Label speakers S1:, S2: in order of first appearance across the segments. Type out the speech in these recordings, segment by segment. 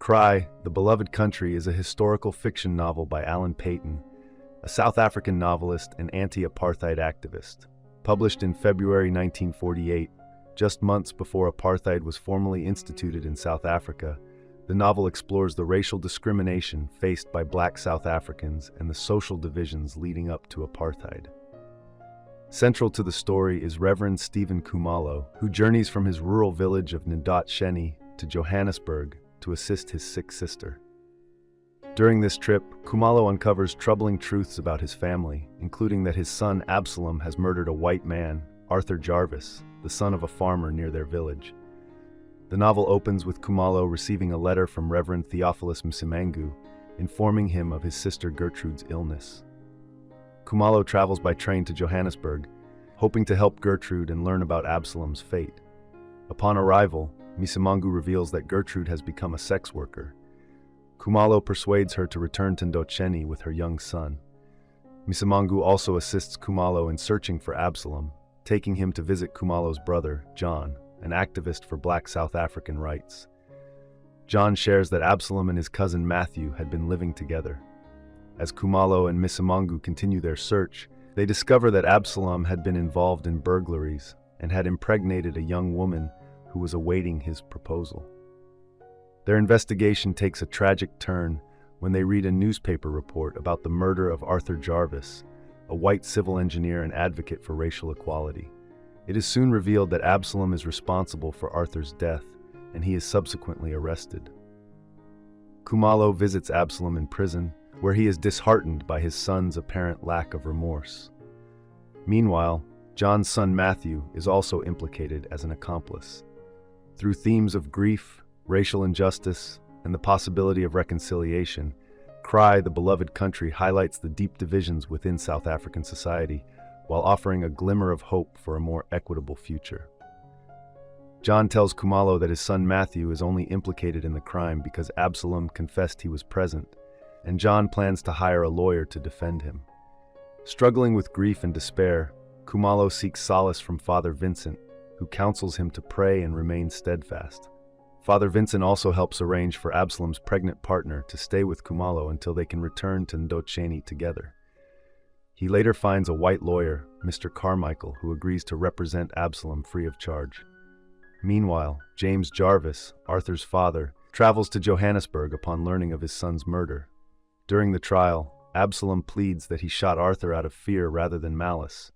S1: Cry, The Beloved Country is a historical fiction novel by Alan Paton, a South African novelist and anti-apartheid activist. Published in February 1948, just months before apartheid was formally instituted in South Africa, the novel explores the racial discrimination faced by Black South Africans and the social divisions leading up to apartheid. Central to the story is Reverend Stephen Kumalo, who journeys from his rural village of Ndotsheni to Johannesburg to assist his sick sister. During this trip, Kumalo uncovers troubling truths about his family, including that his son Absalom has murdered a white man, Arthur Jarvis, the son of a farmer near their village. The novel opens with Kumalo receiving a letter from Reverend Theophilus Msimangu, informing him of his sister Gertrude's illness. Kumalo travels by train to Johannesburg, hoping to help Gertrude and learn about Absalom's fate. Upon arrival, Msimangu reveals that Gertrude has become a sex worker. Kumalo persuades her to return to Ndotsheni with her young son. Msimangu also assists Kumalo in searching for Absalom, taking him to visit Kumalo's brother, John, an activist for Black South African rights. John shares that Absalom and his cousin Matthew had been living together. As Kumalo and Msimangu continue their search, they discover that Absalom had been involved in burglaries and had impregnated a young woman who was awaiting his proposal. Their investigation takes a tragic turn when they read a newspaper report about the murder of Arthur Jarvis, a white civil engineer and advocate for racial equality. It is soon revealed that Absalom is responsible for Arthur's death, and he is subsequently arrested. Kumalo visits Absalom in prison, where he is disheartened by his son's apparent lack of remorse. Meanwhile, John's son Matthew is also implicated as an accomplice. Through themes of grief, racial injustice, and the possibility of reconciliation, Cry, The Beloved Country highlights the deep divisions within South African society, while offering a glimmer of hope for a more equitable future. John tells Kumalo that his son Matthew is only implicated in the crime because Absalom confessed he was present, and John plans to hire a lawyer to defend him. Struggling with grief and despair, Kumalo seeks solace from Father Vincent, who counsels him to pray and remain steadfast. Father Vincent also helps arrange for Absalom's pregnant partner to stay with Kumalo until they can return to Ndotsheni together. He later finds a white lawyer, Mr. Carmichael, who agrees to represent Absalom free of charge. Meanwhile, James Jarvis, Arthur's father, travels to Johannesburg upon learning of his son's murder. During the trial, Absalom pleads that he shot Arthur out of fear rather than malice.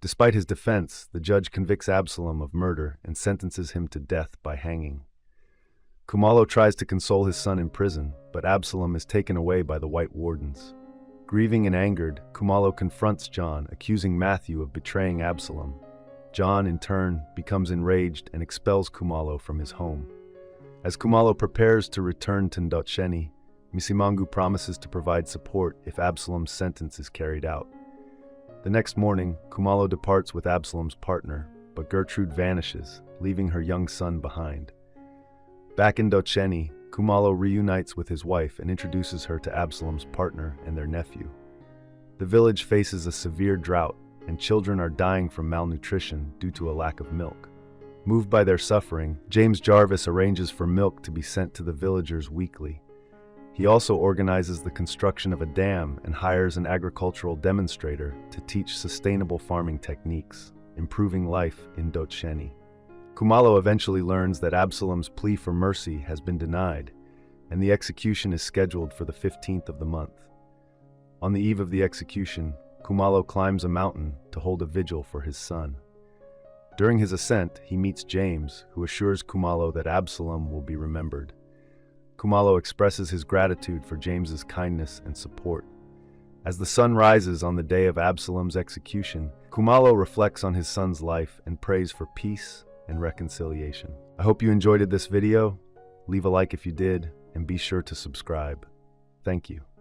S1: Despite his defense, the judge convicts Absalom of murder and sentences him to death by hanging. Kumalo tries to console his son in prison, but Absalom is taken away by the white wardens. Grieving and angered, Kumalo confronts John, accusing Matthew of betraying Absalom. John, in turn, becomes enraged and expels Kumalo from his home. As Kumalo prepares to return to Ndotsheni, Msimangu promises to provide support if Absalom's sentence is carried out. The next morning, Kumalo departs with Absalom's partner, but Gertrude vanishes, leaving her young son behind. Back in Ndotsheni, Kumalo reunites with his wife and introduces her to Absalom's partner and their nephew. The village faces a severe drought, and children are dying from malnutrition due to a lack of milk. Moved by their suffering, James Jarvis arranges for milk to be sent to the villagers weekly. He also organizes the construction of a dam and hires an agricultural demonstrator to teach sustainable farming techniques, improving life in Ndotsheni. Kumalo eventually learns that Absalom's plea for mercy has been denied, and the execution is scheduled for the 15th of the month. On the eve of the execution, Kumalo climbs a mountain to hold a vigil for his son. During his ascent, he meets James, who assures Kumalo that Absalom will be remembered. Kumalo expresses his gratitude for James's kindness and support. As the sun rises on the day of Absalom's execution, Kumalo reflects on his son's life and prays for peace and reconciliation. I hope you enjoyed this video. Leave a like if you did, and be sure to subscribe. Thank you.